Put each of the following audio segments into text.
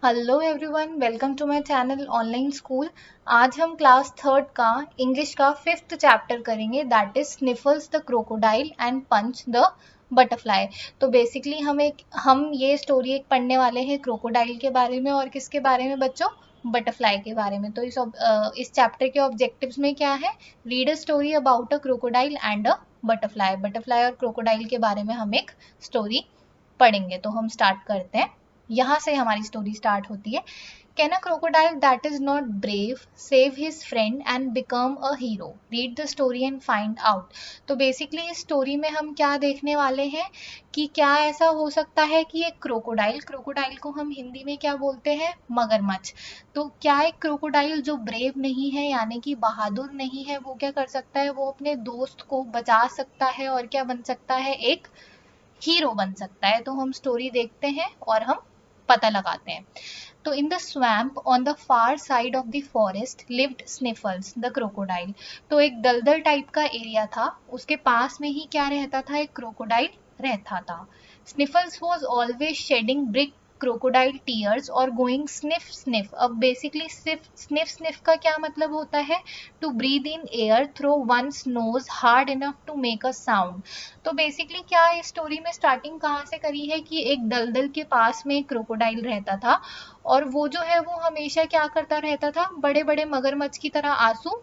Hello everyone, welcome to my channel online school. आज हम class third का English का 5th चैप्टर करेंगे, that is Sniffles the crocodile and Punch the butterfly. तो basically हम ये स्टोरी एक पढ़ने वाले हैं क्रोकोडाइल के बारे में, और किसके बारे में बच्चों? बटरफ्लाई के बारे में। तो इस चैप्टर के ऑब्जेक्टिव्स में क्या है? Read a story about a crocodile and a butterfly. Butterfly और क्रोकोडाइल के बारे में हम एक स्टोरी पढ़ेंगे। तो हम स्टार्ट करते हैं। यहाँ से हमारी स्टोरी स्टार्ट होती है। Can a crocodile that is not brave save his friend and become a hero? Read the story and find out. तो बेसिकली इस स्टोरी में हम क्या देखने वाले हैं कि क्या ऐसा हो सकता है कि एक क्रोकोडाइल को हम हिंदी में क्या बोलते हैं? मगरमच्छ। तो क्या एक क्रोकोडाइल जो ब्रेव नहीं है यानी कि बहादुर नहीं है, वो क्या कर सकता है? वो अपने दोस्त को बचा सकता है और क्या बन सकता है? एक हीरो बन सकता है। तो हम स्टोरी देखते हैं और हम पता लगाते हैं। तो in the swamp on the far side of the forest lived Sniffles the crocodile. तो एक दलदल टाइप का एरिया था, उसके पास में ही क्या रहता था? एक क्रोकोडाइल रहता था। Sniffles was always shedding big crocodile tears और गोइंग स्निफ स्निफ। अब बेसिकली स्निफ स्निफ का क्या मतलब होता है? To breathe in air through one's nose hard enough to make a sound. तो बेसिकली क्या इस स्टोरी में स्टार्टिंग कहाँ से करी है कि एक दलदल के पास में एक क्रोकोडाइल रहता था, और वो जो है वो हमेशा क्या करता रहता था? बड़े बड़े मगरमच्छ की तरह आंसू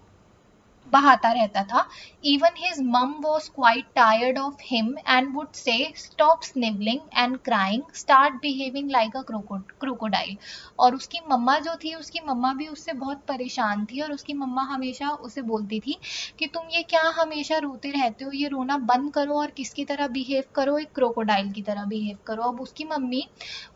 बहाता रहता था। Even his mum was quite tired of him and would say stop snivelling and crying, start behaving like a crocodile. और उसकी मम्मा जो थी, उसकी मम्मा भी उससे बहुत परेशान थी, और उसकी मम्मा हमेशा उसे बोलती थी कि तुम ये क्या हमेशा रोते रहते हो, ये रोना बंद करो और किसकी तरह बिहेव करो? एक क्रोकोडाइल की तरह बिहेव करो। अब उसकी मम्मी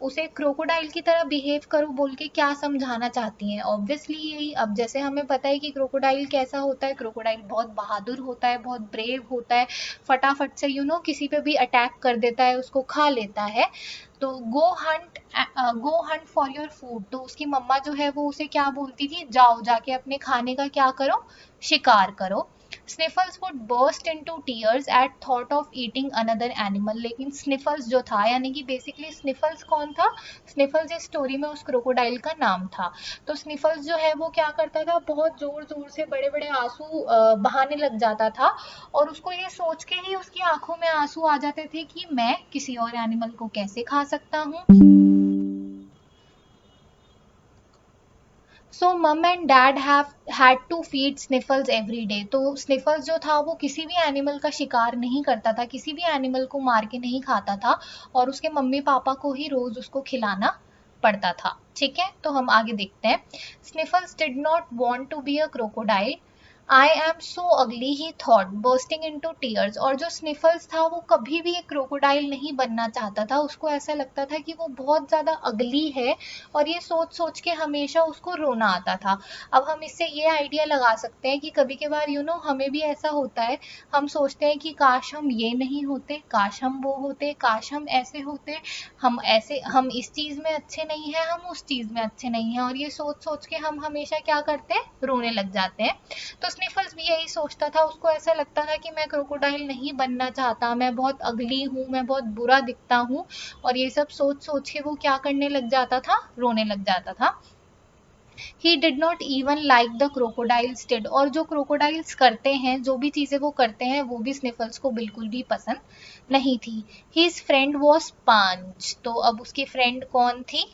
उसे क्रोकोडाइल की तरह बिहेव करो बोल के क्या समझाना चाहती हैं? ऑब्वियसली यही। अब जैसे हमें पता है कि क्रोकोडाइल कैसा होता है, क्रोकोडाइल बहुत बहादुर होता है, बहुत ब्रेव होता है, फटाफट से किसी पे भी अटैक कर देता है, उसको खा लेता है। तो गो हंट फॉर योर फूड। तो उसकी मम्मा जो है वो उसे क्या बोलती थी? जाओ जाके अपने खाने का क्या करो? शिकार करो। Sniffles would burst into tears at thought of eating another animal. लेकिन स्निफल्स जो था, यानी कि बेसिकली स्निफल्स कौन था? स्निफल्स इस स्टोरी में उस क्रोकोडाइल का नाम था। तो स्निफल्स जो है वो क्या करता था? बहुत जोर जोर से बड़े बड़े आंसू बहाने लग जाता था, और उसको ये सोच के ही उसकी आंखों में आंसू आ जाते थे कि मैं किसी और एनिमल को कैसे खा सकता हूँ। So mum and dad have had to feed Sniffles every day. तो स्निफल्स जो था वो किसी भी एनिमल का शिकार नहीं करता था, किसी भी एनिमल को मार के नहीं खाता था, और उसके मम्मी पापा को ही रोज उसको खिलाना पड़ता था। ठीक है, तो हम आगे देखते हैं। Sniffles did not want to be a crocodile. I am so ugly he thought bursting into tears. और जो स्निफल्स था वो कभी भी एक क्रोकोडाइल नहीं बनना चाहता था। उसको ऐसा लगता था कि वो बहुत ज्यादा अगली है, और ये सोच सोच के हमेशा उसको रोना आता था। अब हम इससे ये आइडिया लगा सकते हैं कि कभी कभार हमें भी ऐसा होता है। हम सोचते हैं कि काश हम ये नहीं होते, काश हम वो होते, काश हम ऐसे होते, हम इस चीज में अच्छे नहीं हैं, हम उस चीज में अच्छे नहीं हैं, और ये सोच सोच के हम हमेशा क्या करते हैं? रोने लग जाते हैं। तो स्निफल्स भी यही सोचता था। उसको ऐसा लगता था कि मैं क्रोकोडाइल नहीं बनना चाहता, मैं बहुत अगली हूँ, मैं बहुत बुरा दिखता हूँ, और ये सब सोच सोच के वो क्या करने लग जाता था? रोने लग जाता था। He did not even like the crocodiles did. और जो क्रोकोडाइल्स करते हैं, जो भी चीजें वो करते हैं, वो भी स्निफल्स को बिल्कुल भी पसंद नहीं थी। हिज फ्रेंड वॉज पंच। तो अब उसकी फ्रेंड कौन थी?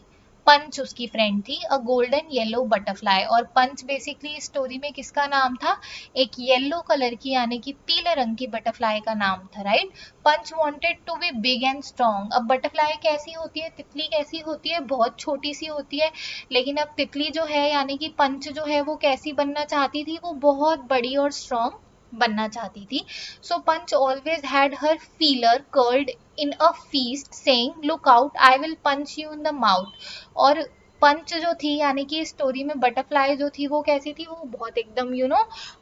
पंच उसकी फ्रेंड थी, अ गोल्डन येलो बटरफ्लाई। और पंच बेसिकली इस स्टोरी में किसका नाम था? एक येलो कलर की यानी कि पीले रंग की बटरफ्लाई का नाम था, right. Punch wanted to be big and strong. अब बटरफ्लाई कैसी होती है? तितली कैसी होती है? बहुत छोटी सी होती है। लेकिन अब तितली जो है यानी कि पंच जो है वो कैसी बनना चाहती थी? वो बहुत बड़ी और स्ट्रॉन्ग बनना चाहती थी। So Punch always had her feeler curled in a fist saying look out I will punch you in the mouth. और पंच जो थी यानी कि स्टोरी में बटरफ्लाई जो थी वो कैसी थी? वो बहुत एकदम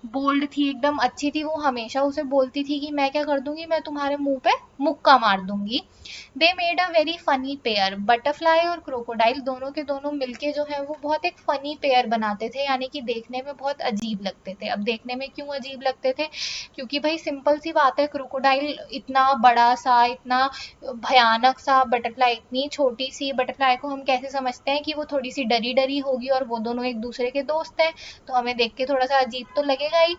बोल्ड थी, एकदम अच्छी थी। वो हमेशा उसे बोलती थी कि मैं क्या कर दूंगी? मैं तुम्हारे मुंह पे मुक्का मार दूंगी। They made a very funny pair. Butterfly और क्रोकोडाइल दोनों के दोनों मिलके जो है वो बहुत एक फनी पेयर बनाते थे, यानी कि देखने में बहुत अजीब लगते थे। अब देखने में क्यों अजीब लगते थे? क्योंकि भाई सिंपल सी बात है, क्रोकोडाइल इतना बड़ा सा, इतना भयानक सा, बटरफ्लाई इतनी छोटी सी। बटरफ्लाई को हम कैसे समझते हैं कि वो थोड़ी सी डरी डरी होगी और वो दोनों एक दूसरे के दोस्त हैं, तो हमें देख के थोड़ा सा अजीब तो लगेगा ही।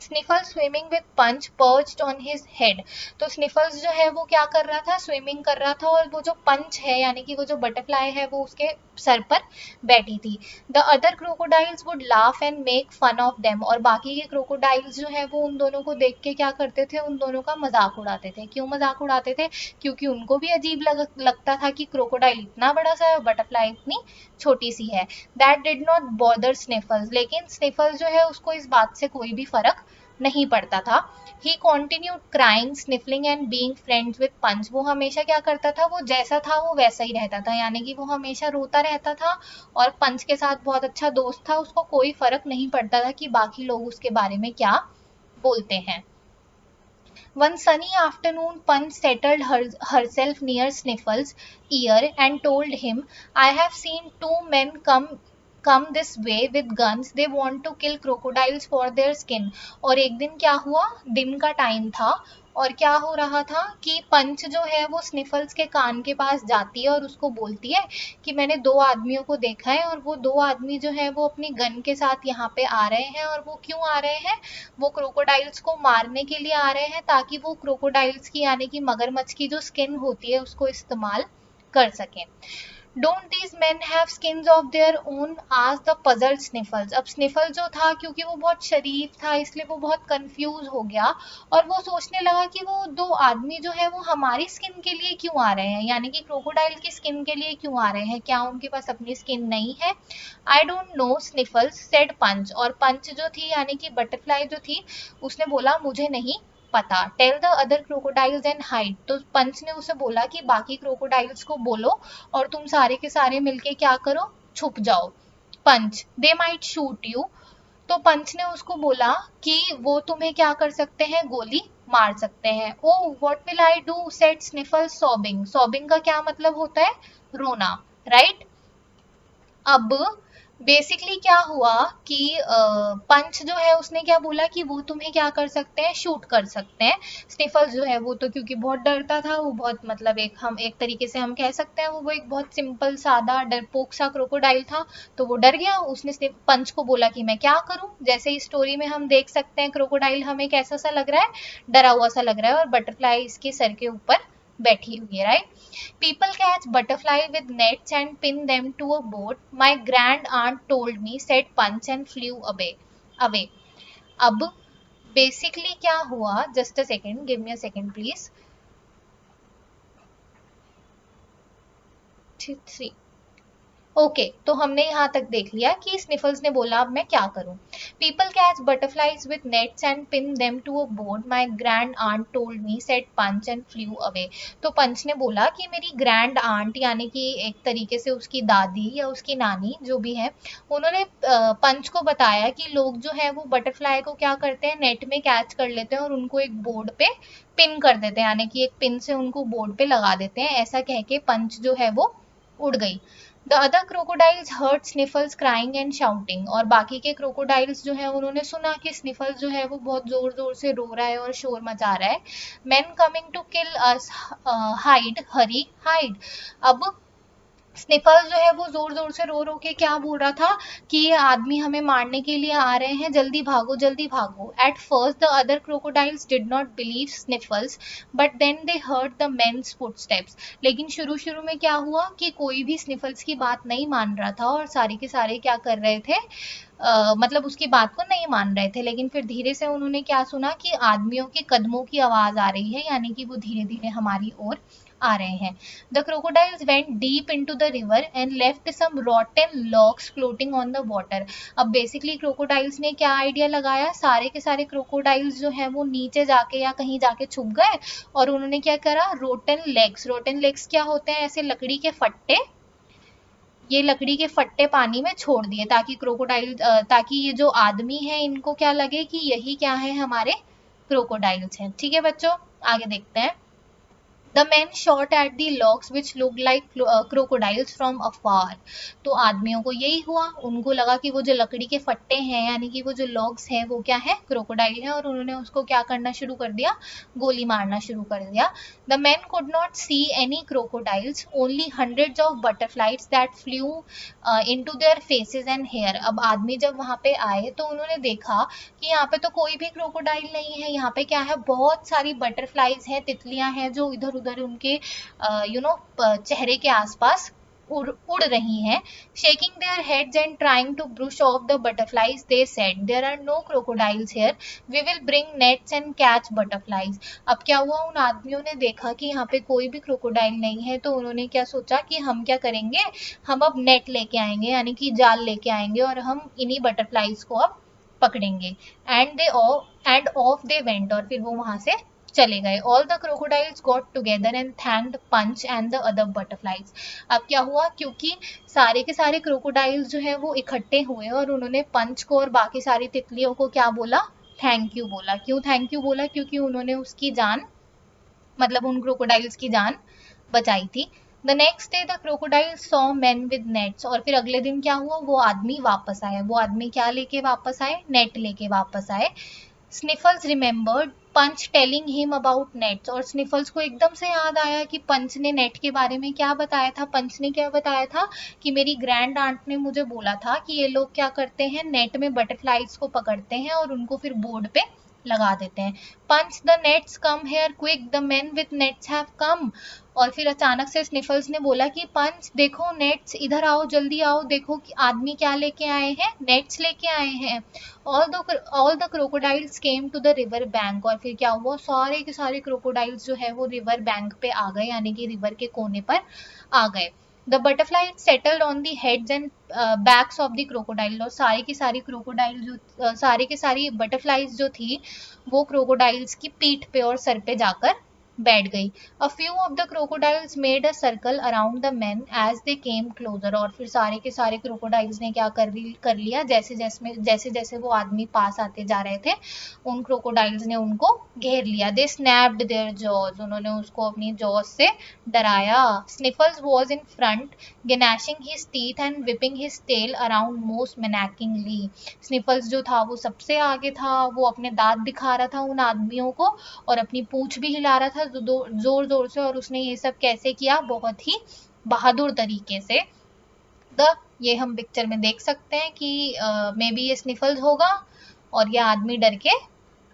Sniffles swimming with Punch perched on his head. तो स्निफल्स जो है वो क्या कर रहा था, स्विमिंग कर रहा था, और वो जो पंच है यानी कि वो जो बटरफ्लाई है वो उसके सर पर बैठी थी। The other crocodiles would laugh and make fun of them. और बाकी के क्रोकोडाइल्स जो है वो उन दोनों को देख के क्या करते थे, उन दोनों का मजाक उड़ाते थे। क्यों मजाक उड़ाते थे? क्योंकि उनको भी अजीब लगता था कि क्रोकोडाइल इतना बड़ा सा है, बटरफ्लाई इतनी छोटी सी है। That did not bother Sniffles. लेकिन स्निफल्स जो है उसको इस बात से कोई भी फर्क नहीं पड़ता था। He continued crying, sniffling and being friends with Punch. वो हमेशा क्या करता था, वो जैसा था वो वैसा ही रहता था, यानी कि वो हमेशा रोता रहता था और पंच के साथ बहुत अच्छा दोस्त था। उसको कोई फर्क नहीं पड़ता था कि बाकी लोग उसके बारे में क्या बोलते हैं। One sunny afternoon, Punch settled herself near Sniffles' ear and told him, I have seen two men come this way with guns. They want to kill crocodiles for their skin. और एक दिन क्या हुआ, दिन का टाइम था और क्या हो रहा था कि पंच जो है वो स्निफल्स के कान के पास जाती है और उसको बोलती है कि मैंने दो आदमियों को देखा है और वो दो आदमी जो है वो अपनी गन के साथ यहाँ पे आ रहे हैं। और वो क्यों आ रहे हैं? वो क्रोकोडाइल्स को मारने के लिए आ रहे हैं, ताकि वो क्रोकोडाइल्स की यानी कि मगरमच्छ की जो स्किन होती है उसको इस्तेमाल कर सकें। Don't these man have skins of their own? आज द पजल्ड स्निफल्स। अब स्निफल जो था, क्योंकि वो बहुत शरीफ था इसलिए वो बहुत कंफ्यूज हो गया और वो सोचने लगा कि वो दो आदमी जो है वो हमारी स्किन के लिए क्यों आ रहे हैं, यानी कि क्रोकोडाइल की स्किन के लिए क्यों आ रहे हैं, क्या उनके पास अपनी स्किन नहीं है? आई डोंट नो स्निफल्स सेड पंच। और पंच जो थी यानी कि बटरफ्लाई जो थी उसने बोला मुझे नहीं पता। Tell the other crocodiles and hide. तो पंच ने उसे बोला कि बाकी क्रोकोडाइल्स को बोलो और तुम सारे के सारे मिलके क्या करो, छुप जाओ। पंच, दे माइट शूट यू। तो पंच ने उसको बोला कि वो तुम्हें क्या कर सकते हैं, गोली मार सकते हैं। Oh what will I do, said Sniffle sobbing. Sobbing का क्या मतलब होता है, रोना, राइट। अब बेसिकली क्या हुआ कि पंच जो है उसने क्या बोला कि वो तुम्हें क्या कर सकते हैं, शूट कर सकते हैं। स्निफल्स जो है वो तो क्योंकि बहुत डरता था, वो बहुत मतलब एक तरीके से हम कह सकते हैं वो एक बहुत सिंपल सादा डरपोक सा क्रोकोडाइल था, तो वो डर गया। उसने पंच को बोला कि मैं क्या करूं। जैसे इस स्टोरी में हम देख सकते हैं क्रोकोडाइल हमें कैसा सा लग रहा है, डरा हुआ सा लग रहा है और बटरफ्लाई इसके सर के ऊपर बैठी हुई है, right. People catch butterfly with nets and pin them to a boat. My grand aunt told me, said Punch and flew away. अब basically क्या हुआ, just a second, give me a second please. 3 okay तो हमने यहाँ तक देख लिया कि स्निफल्स ने बोला अब मैं क्या करूं। People catch butterflies with nets and pin them to a board, my grand aunt told me, said Punch and flew away. तो पंच ने बोला कि मेरी ग्रैंड आंट यानी कि एक तरीके से उसकी दादी या उसकी नानी जो भी है, उन्होंने पंच को बताया कि लोग जो है वो बटरफ्लाई को क्या करते हैं, नेट में कैच कर लेते हैं और उनको एक बोर्ड पे पिन कर देते हैं, यानी कि एक पिन से उनको बोर्ड पे लगा देते हैं। ऐसा कह के पंच जो है वो उड़ गई। The other crocodiles heard Sniffles crying and shouting. और बाकी के क्रोकोडाइल्स जो है उन्होंने सुना कि स्निफल्स जो है वो बहुत जोर जोर से रो रहा है और शोर मचा रहा है। Man coming to kill us, hide, hurry, hide. अब स्निफल जो है वो जोर जोर से रो रो के क्या बोल रहा था कि ये आदमी हमें मारने के लिए आ रहे हैं, जल्दी भागो जल्दी भागो। At first the other crocodiles did not believe Sniffles but then they heard the men's footsteps. लेकिन शुरू शुरू में क्या हुआ कि कोई भी स्निफल्स की बात नहीं मान रहा था और सारे के सारे क्या कर रहे थे, मतलब उसकी बात को नहीं मान रहे थे। लेकिन फिर धीरे से उन्होंने क्या सुना कि आदमियों के कदमों की आवाज आ रही है, यानी कि वो धीरे धीरे हमारी ओर आ रहे हैं। The crocodiles went deep into the river and left some rotten logs floating on the water. अब बेसिकली क्रोकोडाइल्स ने क्या आइडिया लगाया, सारे के सारे क्रोकोडाइल्स जो है वो नीचे जाके या कहीं जाके छुप गए और उन्होंने क्या करा, रोटन लेग्स। रोटन लेग्स क्या होते हैं, ऐसे लकड़ी के फट्टे, ये लकड़ी के फट्टे पानी में छोड़ दिए ताकि क्रोकोडाइल ताकि ये जो आदमी है इनको क्या लगे कि यही क्या है, हमारे क्रोकोडाइल्स हैं। ठीक है बच्चों, आगे देखते हैं। The man shot at the logs which look like crocodiles from afar. तो आदमियों को यही हुआ, उनको लगा कि वो जो लकड़ी के फट्टे हैं यानी कि वो जो लॉग्स हैं वो क्या है, क्रोकोडाइल है, और उन्होंने उसको क्या करना शुरू कर दिया, गोली मारना शुरू कर दिया। The man could not see any crocodiles, only hundreds of butterflies that flew into their faces and hair. अब आदमी जब वहां पे आए तो उन्होंने देखा कि यहाँ पे तो कोई भी क्रोकोडाइल नहीं है, यहाँ पे क्या है, बहुत सारी बटरफ्लाइज हैं, तितलियां हैं जो इधर उधर उनके चेहरे के आसपास उड़ रही हैं। Shaking their heads and trying to brush off the butterflies they said there are no crocodiles here, we will bring nets and catch butterflies. अब क्या हुआ, उन आदमियों ने देखा कि यहाँ पे कोई भी क्रोकोडाइल नहीं है, तो उन्होंने क्या सोचा कि हम क्या करेंगे, हम अब नेट लेके आएंगे यानी कि जाल लेके आएंगे और हम इन्हीं बटरफ्लाइज को अब पकड़ेंगे। एंड ऑफ दे वेंट, और फिर वो वहां से चले गए। All the crocodiles got together and thanked Punch and the other butterflies. अब क्या हुआ, क्योंकि सारे के सारे क्रोकोडाइल्स जो है वो इकट्ठे हुए और उन्होंने पंच को और बाकी सारी तितलियों को क्या बोला, थैंक यू बोला। क्यों थैंक यू बोला, क्योंकि उन्होंने उसकी जान, मतलब उन क्रोकोडाइल्स की जान बचाई थी। The next day the crocodile saw man with nets, और फिर अगले दिन क्या हुआ, वो आदमी वापस आए। वो आदमी क्या लेके वापस आए, नेट लेके वापस आए। Sniffles remembered Punch telling him about nets, और स्निफल्स को एकदम से याद आया कि पंच ने नेट के बारे में क्या बताया था। पंच ने क्या बताया था कि मेरी ग्रैंड आंट ने मुझे बोला था कि ये लोग क्या करते हैं, नेट में बटरफ्लाइज को पकड़ते हैं और उनको फिर बोर्ड पे लगा देते हैं। Punch the nets come here quick, the men with nets have come. और फिर अचानक से स्निफल्स ने बोला कि पंच देखो, नेट्स, इधर आओ, जल्दी आओ, देखो कि आदमी क्या लेके आए हैं, नेट्स लेके आए हैं। All the crocodiles came to the river bank, और फिर क्या हुआ, सारे के सारे क्रोकोडाइल्स जो है वो रिवर बैंक पे आ गए यानी कि रिवर के कोने पर आ गए। The butterfly settled on the heads and backs of the crocodile, और सारी की सारी क्रोकोडाइल जो सारी की सारी बटरफ्लाइज जो थी वो क्रोकोडाइल्स की पीठ पे और सर पे जाकर बैठ गई। A few of the crocodiles made a circle around the man as they came closer, और फिर सारे के सारे क्रोकोडाइल्स ने क्या कर लिया, जैसे जैसे वो आदमी पास आते जा रहे थे उन क्रोकोडाइल्स ने उनको घेर लिया। दे स्नैप्ड देयर जॉज, उन्होंने उसको अपनी जॉज से डराया। Sniffles was in front gnashing his teeth and whipping his tail around most menacingly। स्निफल्स जो था वो सबसे आगे था, वो अपने दांत दिखा रहा था उन आदमियों को और अपनी पूंछ भी हिला रहा था जोर जोर से, और उसने ये सब कैसे किया, बहुत ही बहादुर तरीके से। ये हम पिक्चर में देख सकते हैं कि मे बी ये स्निफल्स होगा और ये आदमी डर के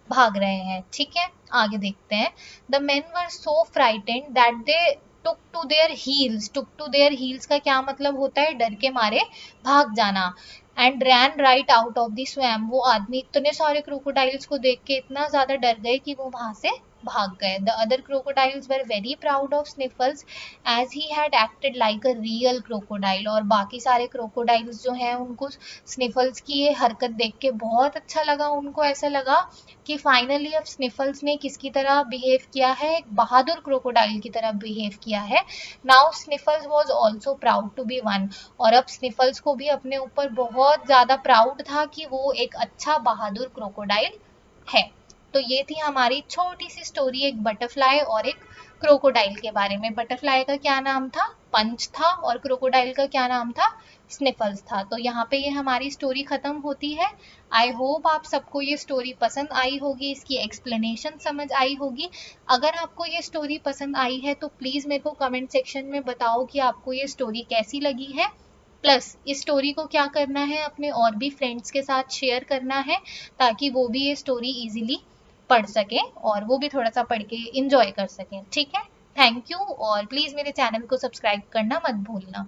भाग रहे हैं। ठीक है, आगे देखते हैं। The men were so frightened that they took to their heels. Took to their heels का क्या मतलब होता है, डर के मारे भाग जाना। And ran right out of the swum, वो आदमी इतने सारे क्रोकोडाइल्स को देख के इतना ज्यादा डर गए कि वो वहां से भाग गए। The other crocodiles were very proud of Sniffles as he had acted like a real crocodile, और बाकी सारे क्रोकोडाइल्स जो हैं उनको स्निफल्स की ये हरकत देख के बहुत अच्छा लगा। उनको ऐसा लगा कि फाइनली अब स्निफल्स ने किसकी तरह बिहेव किया है, एक बहादुर क्रोकोडाइल की तरह बिहेव किया है। Now Sniffles was also proud to be one, और अब स्निफल्स को भी अपने ऊपर बहुत ज्यादा प्राउड था कि वो एक अच्छा बहादुर क्रोकोडाइल है। तो ये थी हमारी छोटी सी स्टोरी एक बटरफ्लाई और एक क्रोकोडाइल के बारे में। बटरफ्लाई का क्या नाम था, पंच था, और क्रोकोडाइल का क्या नाम था, स्निफल्स था। तो यहाँ पे ये हमारी स्टोरी खत्म होती है। आई होप आप सबको ये स्टोरी पसंद आई होगी, इसकी एक्सप्लेनेशन समझ आई होगी। अगर आपको ये स्टोरी पसंद आई है तो प्लीज मेरे को कमेंट सेक्शन में बताओ कि आपको ये स्टोरी कैसी लगी है। प्लस इस स्टोरी को क्या करना है, अपने और भी फ्रेंड्स के साथ शेयर करना है ताकि वो भी ये स्टोरी इजीली पढ़ सकें और वो भी थोड़ा सा पढ़ के इंजॉय कर सकें। ठीक है, थैंक यू, और प्लीज मेरे चैनल को सब्सक्राइब करना मत भूलना।